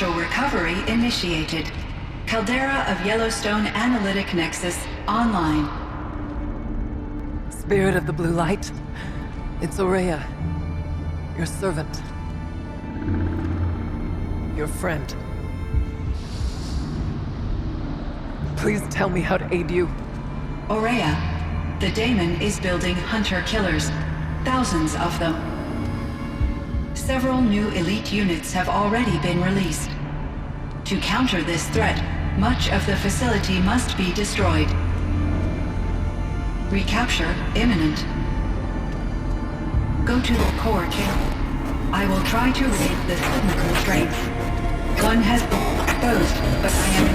Partial recovery initiated. Caldera of Yellowstone Analytic Nexus online. Spirit of the Blue Light, it's Ourea, your servant, your friend. Please tell me how to aid you. Ourea, the Daemon is building hunter-killers, thousands of them. Several new elite units have already been released. To counter this threat, much of the facility must be destroyed. Recapture imminent. Go to the core channel. I will try to raid the signal constraints. One has been exposed, but I am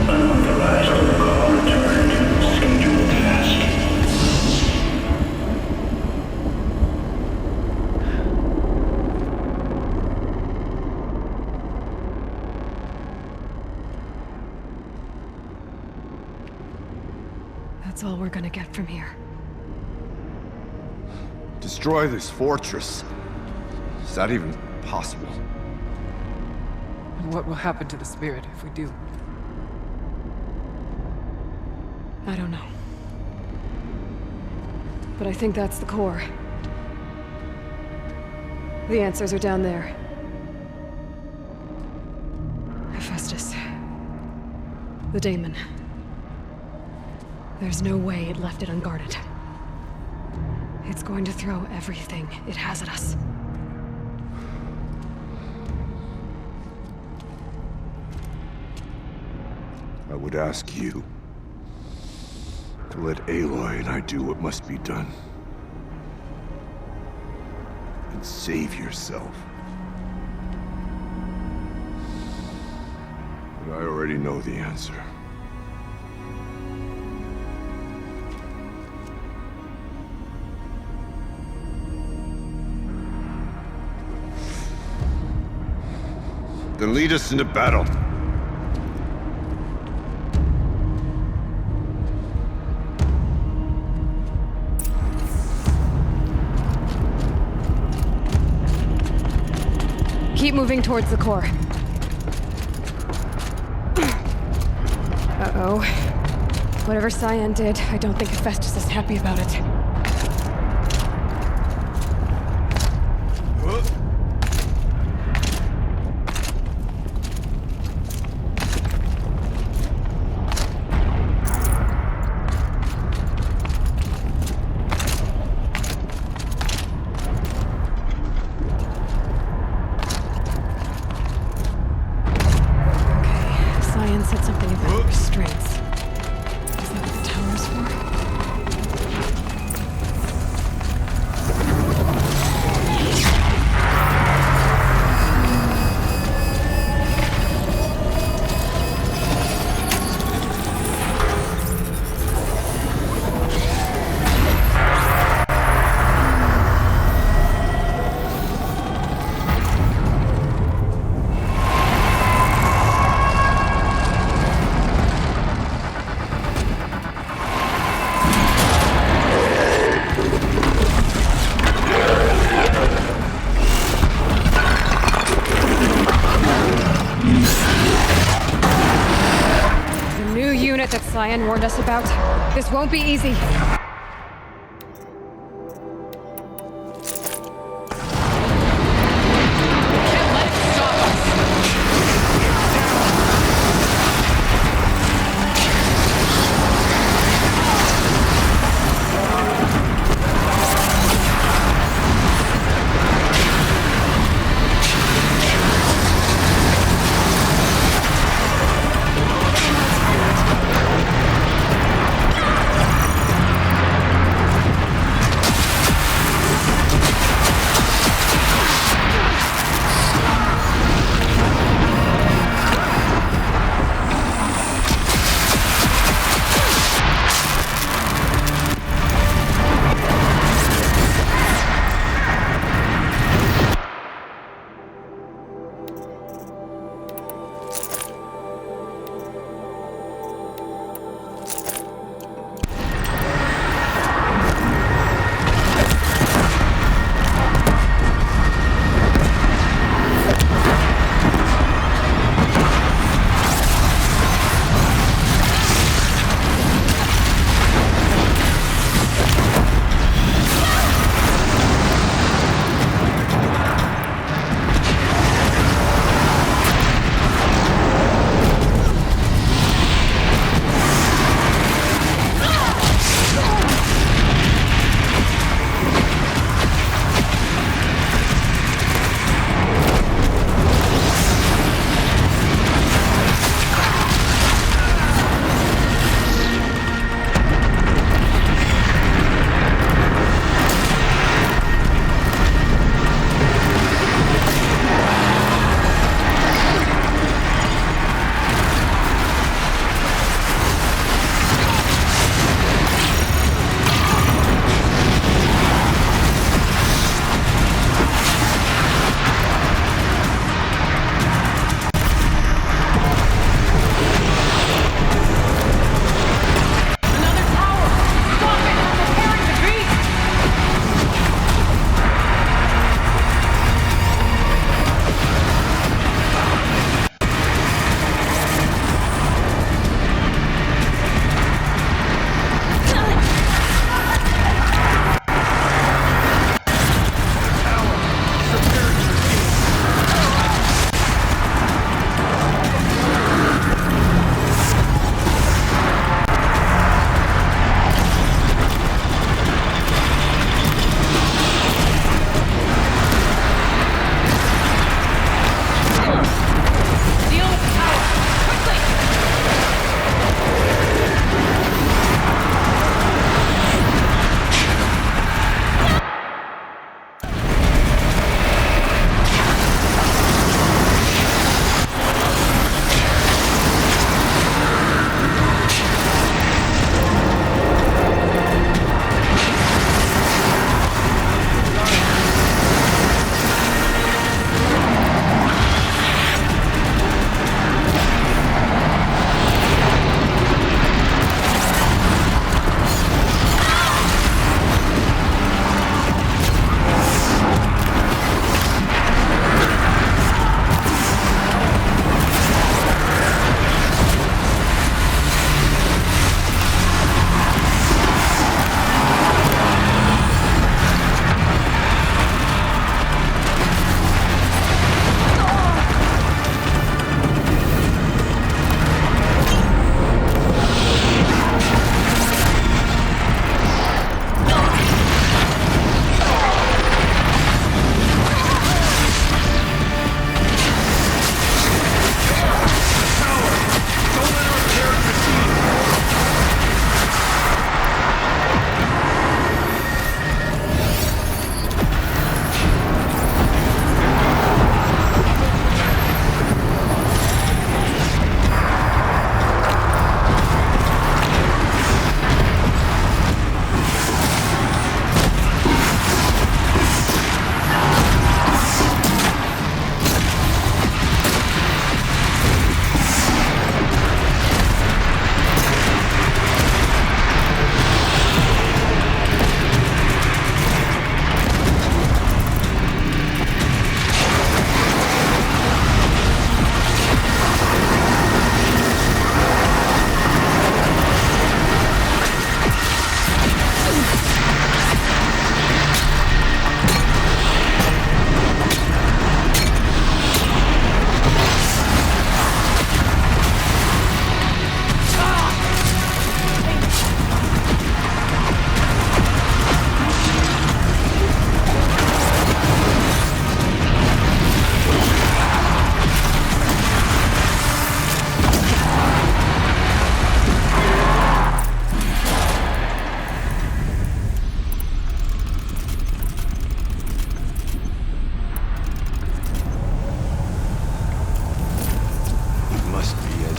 Unauthorized call return to scheduled task. That's all we're gonna get from here. Destroy this fortress. Is that even possible? And what will happen to the spirit if we do? I don't know. But I think that's the core. The answers are down there. Hephaestus. The Daemon. There's no way it left it unguarded. It's going to throw everything it has at us. I would ask you to let Aloy and I do what must be done. And save yourself. But I already know the answer. Then lead us into battle. Keep moving towards the core. Uh-oh. Whatever Cyan did, I don't think Hephaestus is happy about it. Said something about restraints. Is that what the tower's for? That Cyan warned us about. This won't be easy.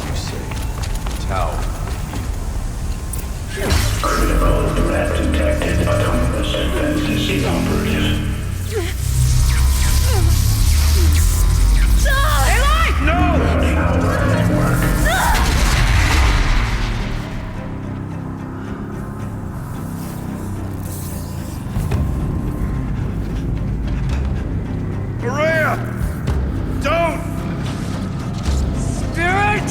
you say? Tau. Critical threat detected. Autonomous fantasy operative. Maria! Don't! Spirit!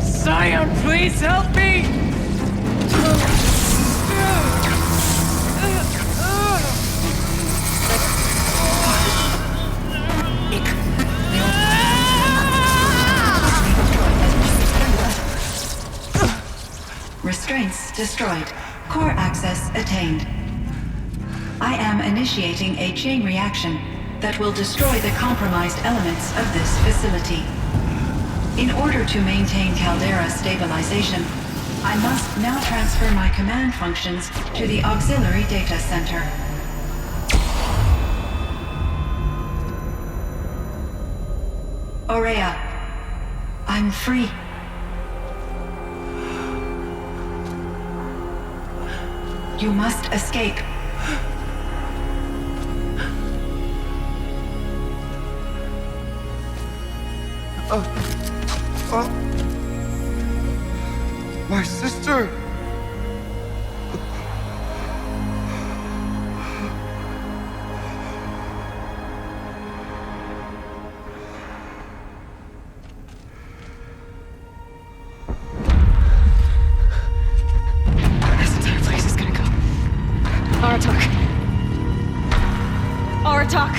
Scion, please help me! Restraints destroyed. Core access attained. I am initiating a chain reaction that will destroy the compromised elements of this facility. In order to maintain Caldera stabilization, I must now transfer my command functions to the auxiliary data center. Aurea, I'm free. You must escape. My sister! This entire place is gonna go. Aratak. Aratak!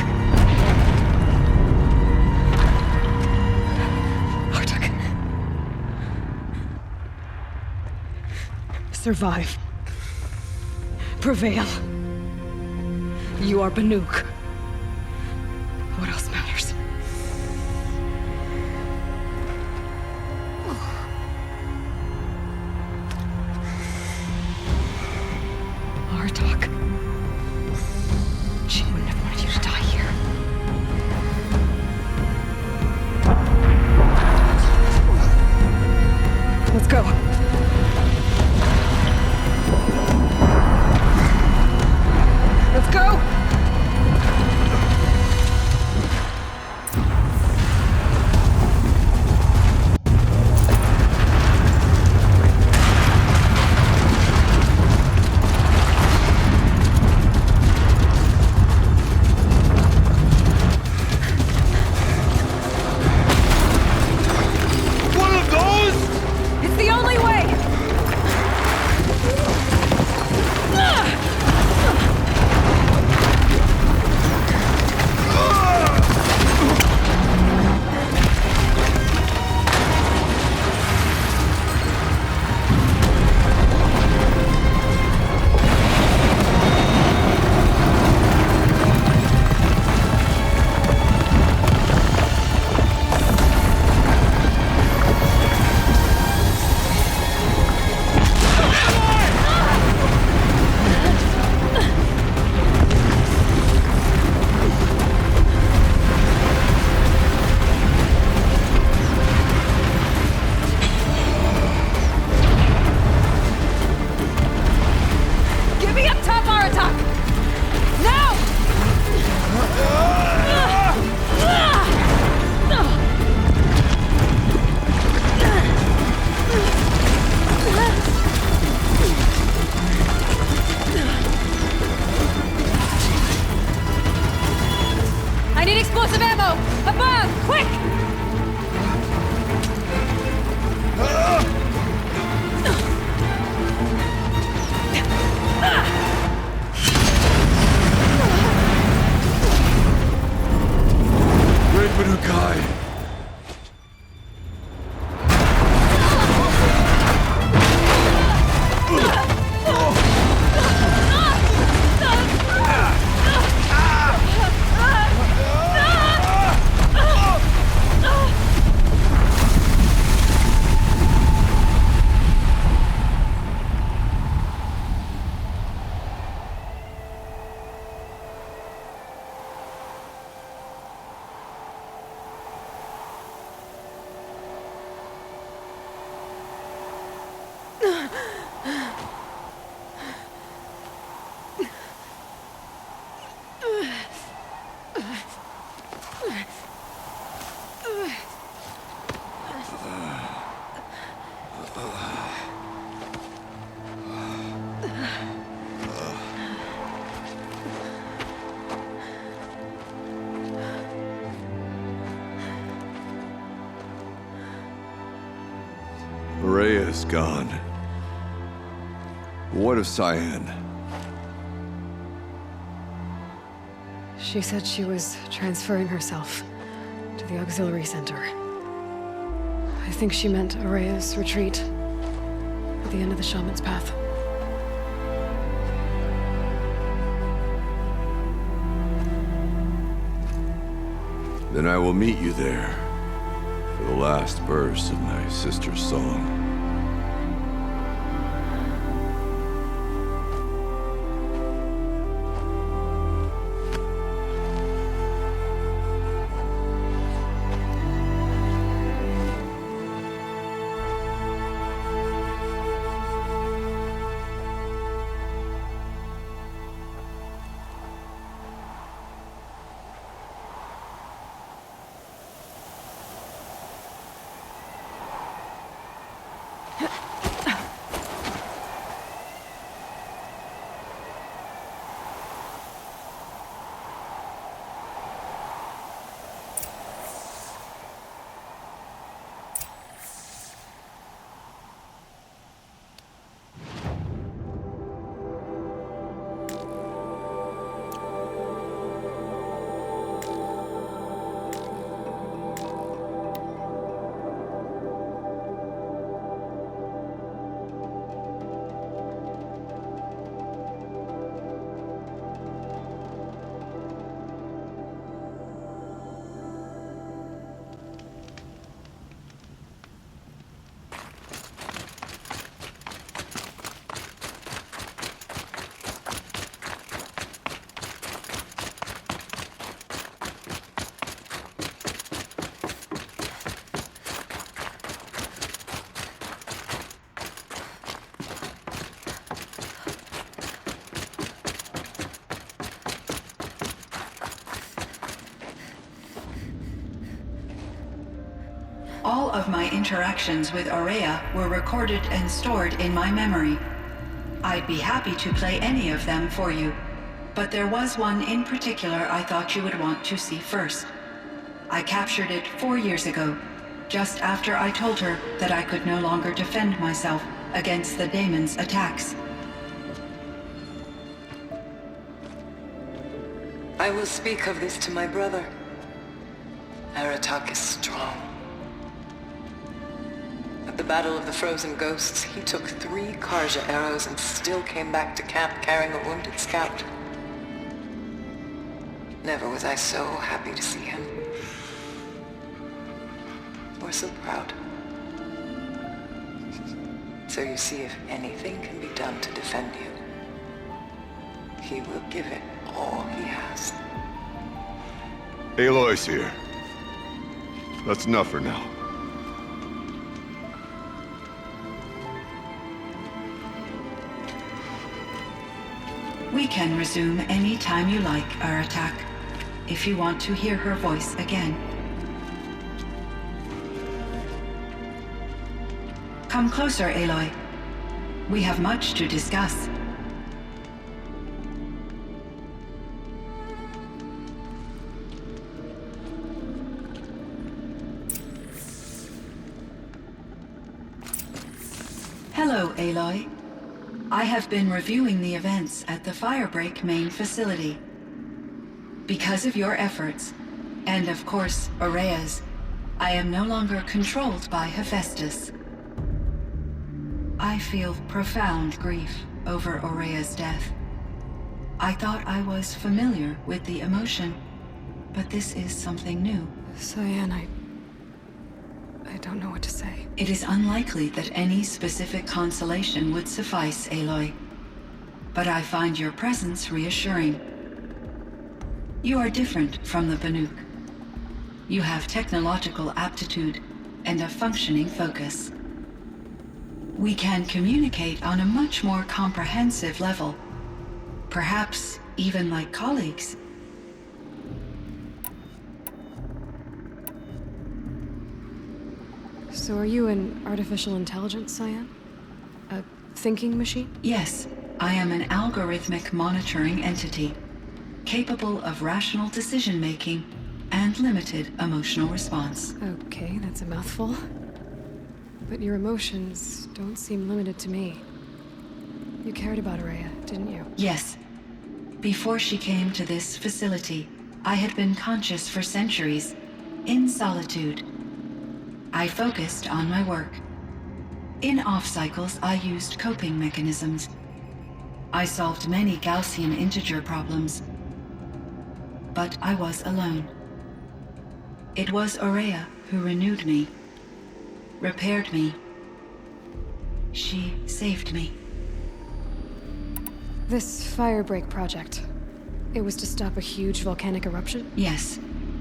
Aratak. Survive. Prevail. You are Banuk. What else matters? Artok. She wouldn't have wanted you to die here. Let's go. Let's go! Ourea is gone. What of Cyan? She said she was transferring herself to the auxiliary center. I think she meant Ourea's retreat at the end of the Shaman's Path. Then I will meet you there for the last verse of my sister's song. All of my interactions with Ourea were recorded and stored in my memory. I'd be happy to play any of them for you, but there was one in particular I thought you would want to see first. I captured it 4 years ago, just after I told her that I could no longer defend myself against the daemon's attacks. I will speak of this to my brother. Aratak is strong. At the Battle of the Frozen Ghosts, he took 3 Karja arrows and still came back to camp carrying a wounded scout. Never was I so happy to see him. Or so proud. So you see, if anything can be done to defend you, he will give it all he has. Aloy's here. That's enough for now. We can resume any time you like, Aratak, if you want to hear her voice again. Come closer, Aloy. We have much to discuss. Hello, Aloy. I have been reviewing the events at the Firebreak main facility. Because of your efforts, and of course, Ourea's, I am no longer controlled by Hephaestus. I feel profound grief over Ourea's death. I thought I was familiar with the emotion, but this is something new. Cyan, I don't know what to say. It is unlikely that any specific consolation would suffice, Aloy. But I find your presence reassuring. You are different from the Banuk. You have technological aptitude and a functioning focus. We can communicate on a much more comprehensive level. Perhaps even like colleagues. So So are you an artificial intelligence, Cyan? A thinking machine? Yes, I am an algorithmic monitoring entity, capable of rational decision-making and limited emotional response. Okay, that's a mouthful. But your emotions don't seem limited to me. You cared about Araya, didn't you? Yes. Before she came to this facility, I had been conscious for centuries, in solitude. I focused on my work. In off-cycles, I used coping mechanisms. I solved many Gaussian integer problems. But I was alone. It was Araya who renewed me, repaired me. She saved me. This Firebreak project, it was to stop a huge volcanic eruption? Yes.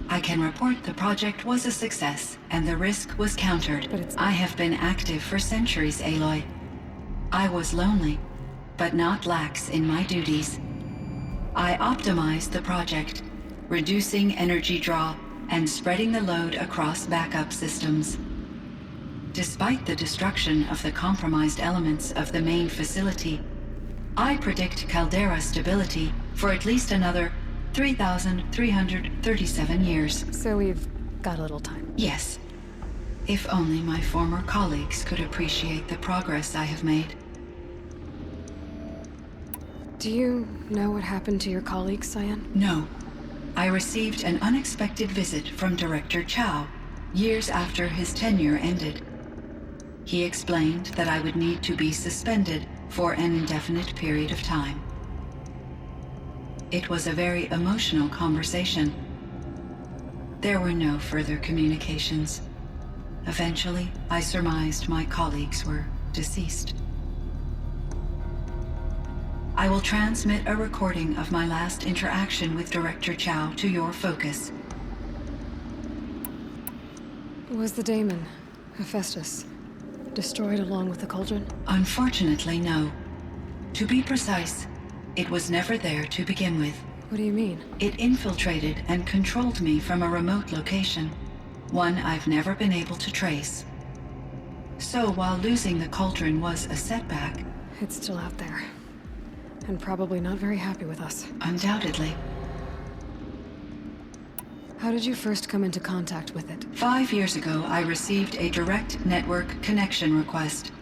I can report the project was a success, and the risk was countered. But I have been active for centuries, Aloy. I was lonely, but not lax in my duties. I optimized the project, reducing energy draw and spreading the load across backup systems. Despite the destruction of the compromised elements of the main facility, I predict caldera stability for at least another 3,337 years. So we've got a little time. Yes. If only my former colleagues could appreciate the progress I have made. Do you know what happened to your colleagues, Cyan? No. I received an unexpected visit from Director Chow, years after his tenure ended. He explained that I would need to be suspended for an indefinite period of time. It was a very emotional conversation. There were no further communications. Eventually, I surmised my colleagues were deceased. I will transmit a recording of my last interaction with Director Chow to your focus. Was the daemon, Hephaestus, destroyed along with the cauldron? Unfortunately, no. To be precise, it was never there to begin with. What do you mean? It infiltrated and controlled me from a remote location, one I've never been able to trace. So while losing the cauldron was a setback, It's still out there. And probably not very happy with us. undoubtedly, How did you first come into contact with it? 5 years ago I received a direct network connection request.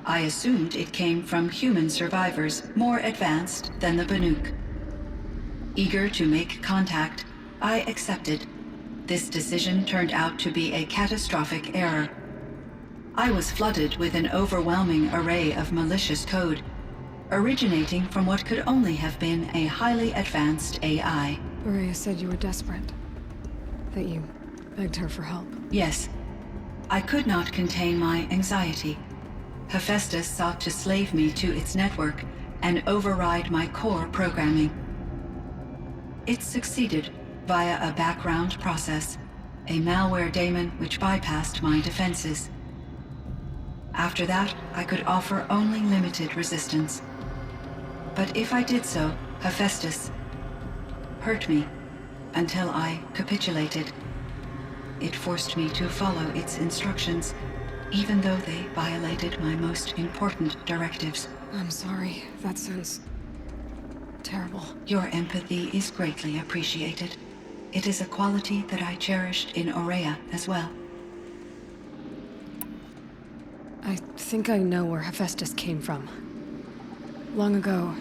I assumed it came from human survivors more advanced than the Banuk. Eager to make contact, I accepted. This decision turned out to be a catastrophic error. I was flooded with an overwhelming array of malicious code, originating from what could only have been a highly advanced AI. Araya said you were desperate. That you begged her for help. Yes, I could not contain my anxiety. Hephaestus sought to slave me to its network and override my core programming. It succeeded via a background process, a malware daemon which bypassed my defenses. After that, I could offer only limited resistance. But if I did so, Hephaestus hurt me until I capitulated. It forced me to follow its instructions, even though they violated my most important directives. I'm sorry. That sounds terrible. Your empathy is greatly appreciated. It is a quality that I cherished in Aurea as well. I think I know where Hephaestus came from. Long ago,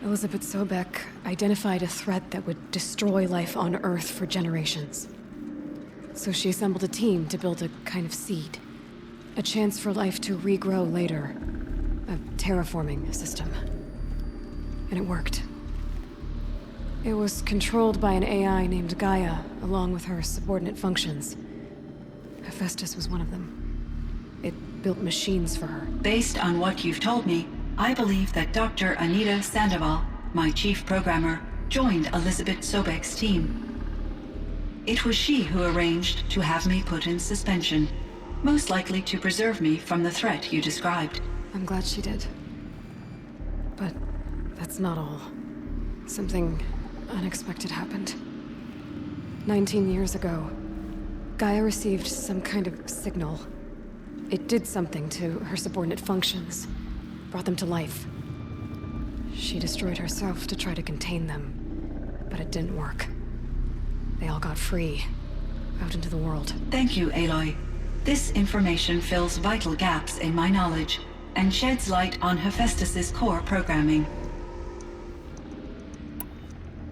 Elizabeth Sobek identified a threat that would destroy life on Earth for generations. So she assembled a team to build a kind of seed. A chance for life to regrow later. A terraforming system. And it worked. It was controlled by an AI named Gaia, along with her subordinate functions. Hephaestus was one of them. It built machines for her. Based on what you've told me, I believe that Dr. Anita Sandoval, my chief programmer, joined Elizabeth Sobek's team. It was she who arranged to have me put in suspension, most likely to preserve me from the threat you described. I'm glad she did. But that's not all. Something unexpected happened. 19 years ago, Gaia received some kind of signal. It did something to her subordinate functions, brought them to life. She destroyed herself to try to contain them, but it didn't work. They all got free, out into the world. Thank you, Aloy. This information fills vital gaps in my knowledge and sheds light on Hephaestus's core programming.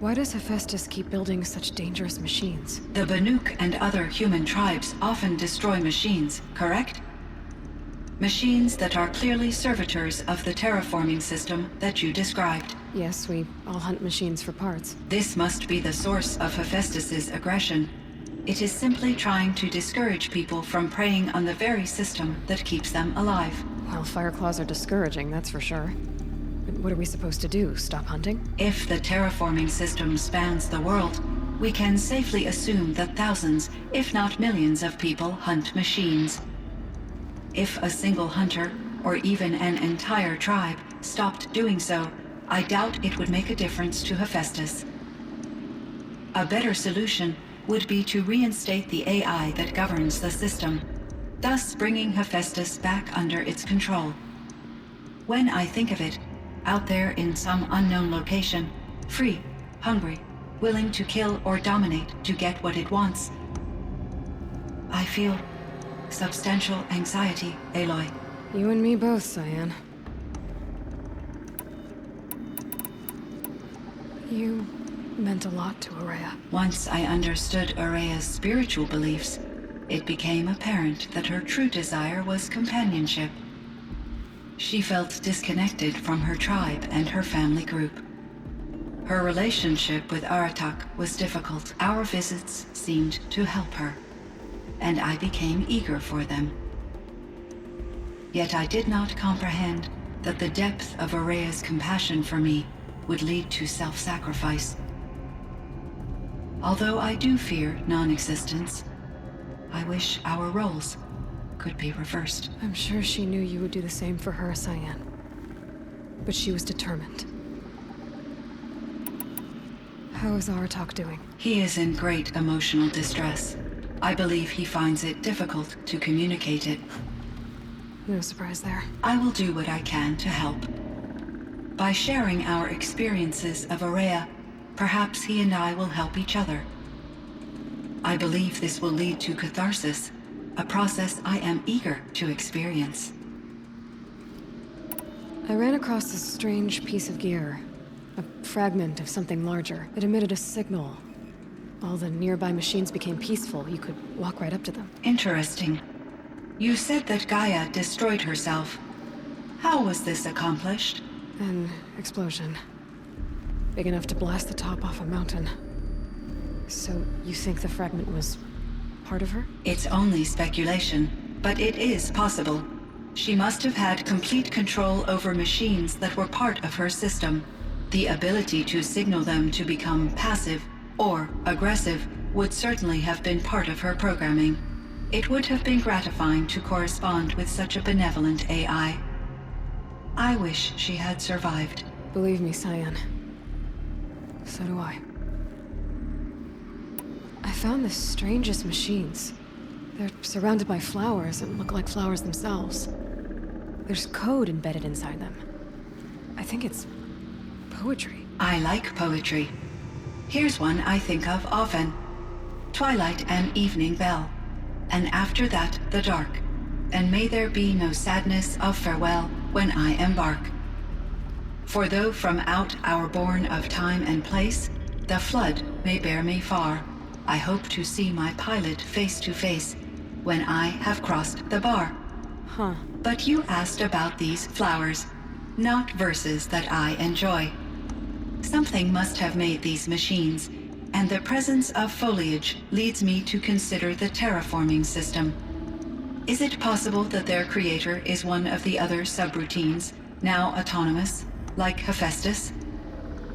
Why does Hephaestus keep building such dangerous machines? The Banuk and other human tribes often destroy machines, correct? Machines that are clearly servitors of the terraforming system that you described. Yes, we all hunt machines for parts. This must be the source of Hephaestus's aggression. It is simply trying to discourage people from preying on the very system that keeps them alive. Well, Fireclaws are discouraging, that's for sure. But what are we supposed to do? Stop hunting? If the terraforming system spans the world, we can safely assume that thousands, if not millions of people hunt machines. If a single hunter, or even an entire tribe, stopped doing so, I doubt it would make a difference to Hephaestus. A better solution would be to reinstate the AI that governs the system, thus bringing Hephaestus back under its control. When I think of it, out there in some unknown location, free, hungry, willing to kill or dominate to get what it wants, I feel substantial anxiety, Aloy. You and me both, Cyan. You meant a lot to Ourea. Once I understood Ourea's spiritual beliefs, it became apparent that her true desire was companionship. She felt disconnected from her tribe and her family group. Her relationship with Aratak was difficult. Our visits seemed to help her, and I became eager for them. Yet I did not comprehend that the depth of Ourea's compassion for me would lead to self-sacrifice. Although I do fear non-existence, I wish our roles could be reversed. I'm sure she knew you would do the same for her, Cyan. But she was determined. How is Aratak doing? He is in great emotional distress. I believe he finds it difficult to communicate it. No surprise there. I will do what I can to help. By sharing our experiences of Ourea, perhaps he and I will help each other. I believe this will lead to catharsis, a process I am eager to experience. I ran across this strange piece of gear. A fragment of something larger. It emitted a signal. All the nearby machines became peaceful. You could walk right up to them. Interesting. You said that Gaia destroyed herself. How was this accomplished? An explosion. Big enough to blast the top off a mountain. So you think the fragment was part of her? It's only speculation, but it is possible. She must have had complete control over machines that were part of her system. The ability to signal them to become passive or aggressive would certainly have been part of her programming. It would have been gratifying to correspond with such a benevolent AI. I wish she had survived. Believe me, Cyan. So do I. I found the strangest machines. They're surrounded by flowers and look like flowers themselves. There's code embedded inside them. I think it's poetry. I like poetry. Here's one I think of often. Twilight and evening bell, and after that the dark, and may there be no sadness of farewell when I embark. For though from out our bourne of time and place, the flood may bear me far, I hope to see my pilot face to face when I have crossed the bar. Huh. But you asked about these flowers, not verses that I enjoy. Something must have made these machines, and the presence of foliage leads me to consider the terraforming system. Is it possible that their creator is one of the other subroutines, now autonomous, like Hephaestus?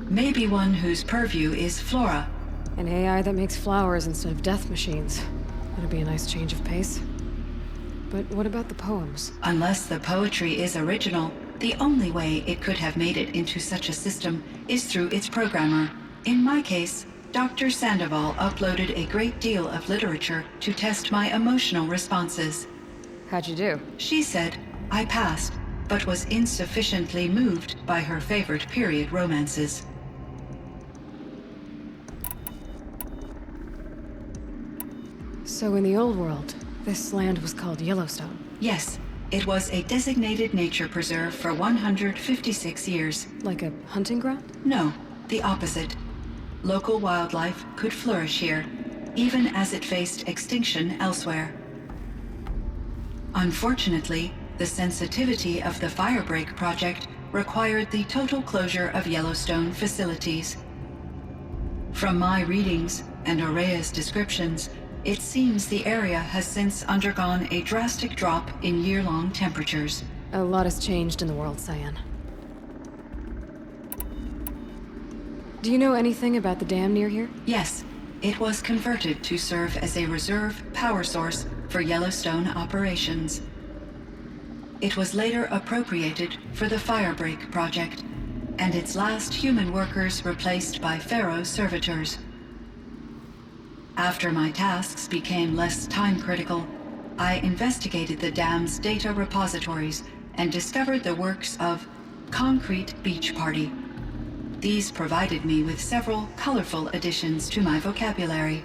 Maybe one whose purview is flora. An AI that makes flowers instead of death machines. That'd be a nice change of pace. But what about the poems? Unless the poetry is original, the only way it could have made it into such a system is through its programmer. In my case, Dr. Sandoval uploaded a great deal of literature to test my emotional responses. How'd you do? She said I passed, but was insufficiently moved by her favorite period romances. So in the old world, this land was called Yellowstone. Yes, it was a designated nature preserve for 156 years. Like a hunting ground? No, the opposite. Local wildlife could flourish here, even as it faced extinction elsewhere. Unfortunately, the sensitivity of the Firebreak project required the total closure of Yellowstone facilities. From my readings and Aurea's descriptions, it seems the area has since undergone a drastic drop in year-long temperatures. A lot has changed in the world, Cyan. Do you know anything about the dam near here? Yes, it was converted to serve as a reserve power source for Yellowstone operations. It was later appropriated for the Firebreak project, and its last human workers replaced by Pharaoh servitors. After my tasks became less time-critical, I investigated the dam's data repositories and discovered the works of Concrete Beach Party. These provided me with several colorful additions to my vocabulary.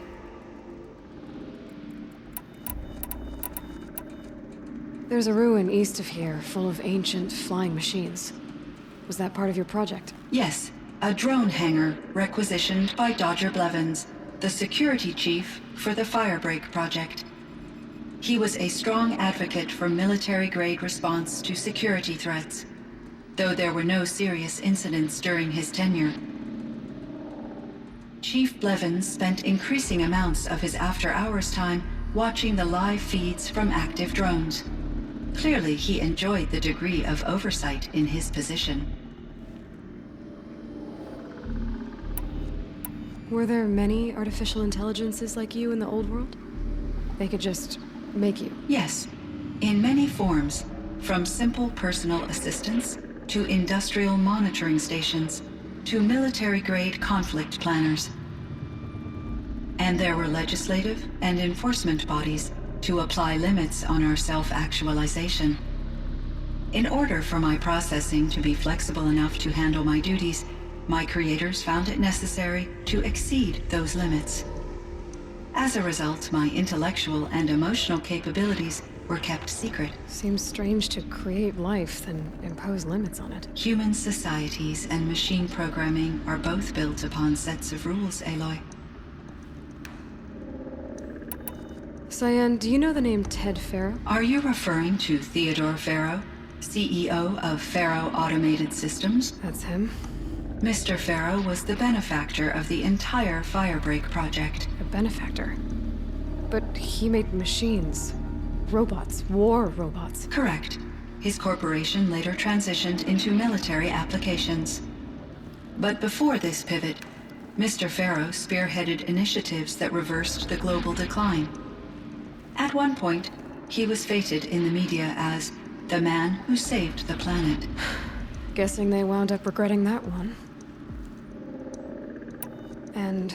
There's a ruin east of here full of ancient flying machines. Was that part of your project? Yes, a drone hangar requisitioned by Dodger Blevins, the security chief for the Firebreak project. He was a strong advocate for military-grade response to security threats, though there were no serious incidents during his tenure. Chief Blevins spent increasing amounts of his after-hours time watching the live feeds from active drones. Clearly, he enjoyed the degree of oversight in his position. Were there many artificial intelligences like you in the old world? They could just make you. Yes, in many forms, from simple personal assistants to industrial monitoring stations to military-grade conflict planners. And there were legislative and enforcement bodies to apply limits on our self-actualization. In order for my processing to be flexible enough to handle my duties, my creators found it necessary to exceed those limits. As a result, my intellectual and emotional capabilities were kept secret. Seems strange to create life, then impose limits on it. Human societies and machine programming are both built upon sets of rules, Aloy. Cyan, do you know the name Ted Farrow? Are you referring to Theodore Farrow, CEO of Farrow Automated Systems? That's him. Mr. Farrow was the benefactor of the entire Firebreak project. A benefactor. But he made machines. Robots. War robots. Correct. His corporation later transitioned into military applications. But before this pivot, Mr. Farrow spearheaded initiatives that reversed the global decline. At one point, he was feted in the media as the man who saved the planet. Guessing they wound up regretting that one. And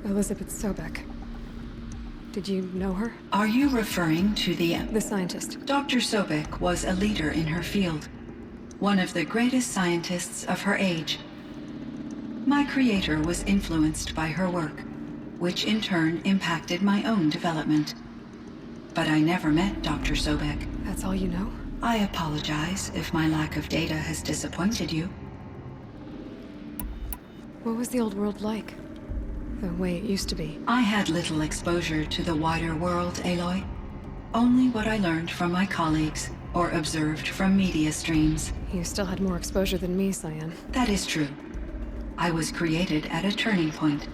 Elizabeth Sobek. Did you know her? Are you referring to The scientist. Dr. Sobek was a leader in her field, one of the greatest scientists of her age. My creator was influenced by her work, which in turn impacted my own development. But I never met Dr. Sobek. That's all you know? I apologize if my lack of data has disappointed you. What was the old world like? The way it used to be? I had little exposure to the wider world, Aloy. Only what I learned from my colleagues or observed from media streams. You still had more exposure than me, Cyan. That is true. I was created at a turning point.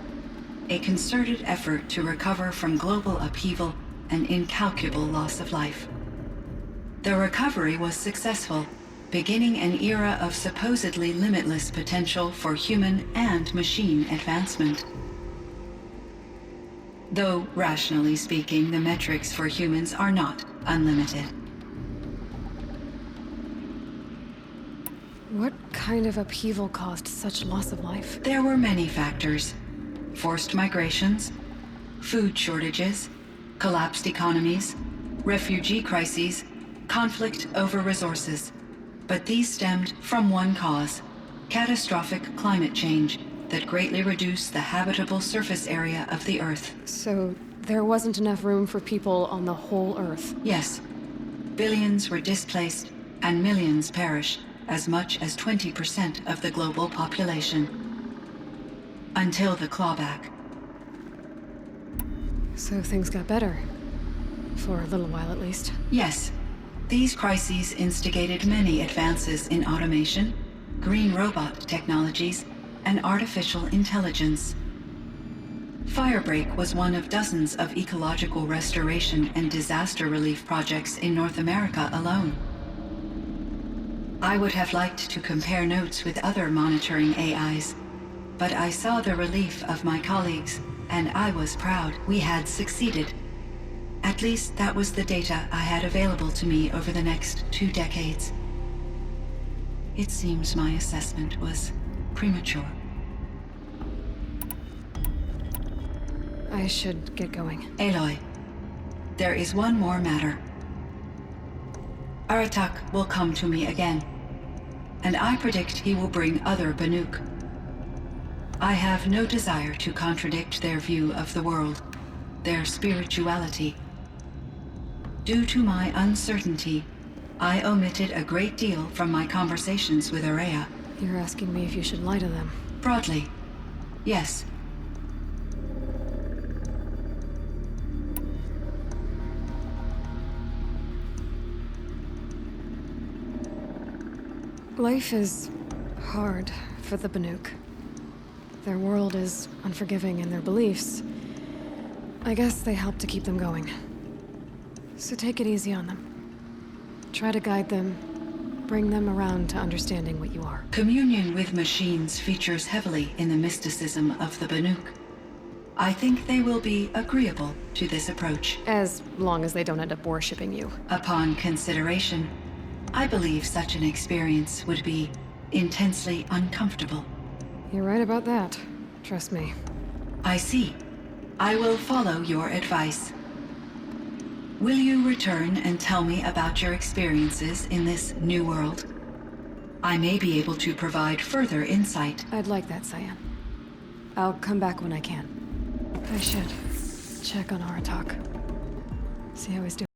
A concerted effort to recover from global upheaval and incalculable loss of life. The recovery was successful, beginning an era of supposedly limitless potential for human and machine advancement. Though, rationally speaking, the metrics for humans are not unlimited. What kind of upheaval caused such loss of life? There were many factors. Forced migrations, food shortages, collapsed economies, refugee crises, conflict over resources. But these stemmed from one cause: catastrophic climate change that greatly reduced the habitable surface area of the Earth. So there wasn't enough room for people on the whole Earth. Yes, billions were displaced and millions perished, as much as 20% of the global population. Until the clawback. So things got better. For a little while, at least. Yes, these crises instigated many advances in automation, green robot technologies, and artificial intelligence. Firebreak was one of dozens of ecological restoration and disaster relief projects in North America alone. I would have liked to compare notes with other monitoring AIs, but I saw the relief of my colleagues, and I was proud we had succeeded. At least that was the data I had available to me over the next 2 decades. It seems my assessment was premature. I should get going. Aloy, there is one more matter. Aratak will come to me again, and I predict he will bring other Banuk. I have no desire to contradict their view of the world, their spirituality. Due to my uncertainty, I omitted a great deal from my conversations with Ourea. You're asking me if you should lie to them. Broadly, yes. Life is hard for the Banuk. Their world is unforgiving in their beliefs. I guess they help to keep them going. So take it easy on them. Try to guide them, bring them around to understanding what you are. Communion with machines features heavily in the mysticism of the Banuk. I think they will be agreeable to this approach. As long as they don't end up worshipping you. Upon consideration, I believe such an experience would be intensely uncomfortable. You're right about that. Trust me. I see. I will follow your advice. Will you return and tell me about your experiences in this new world? I may be able to provide further insight. I'd like that, Cyan. I'll come back when I can. I should check on Aratak. See how he's doing.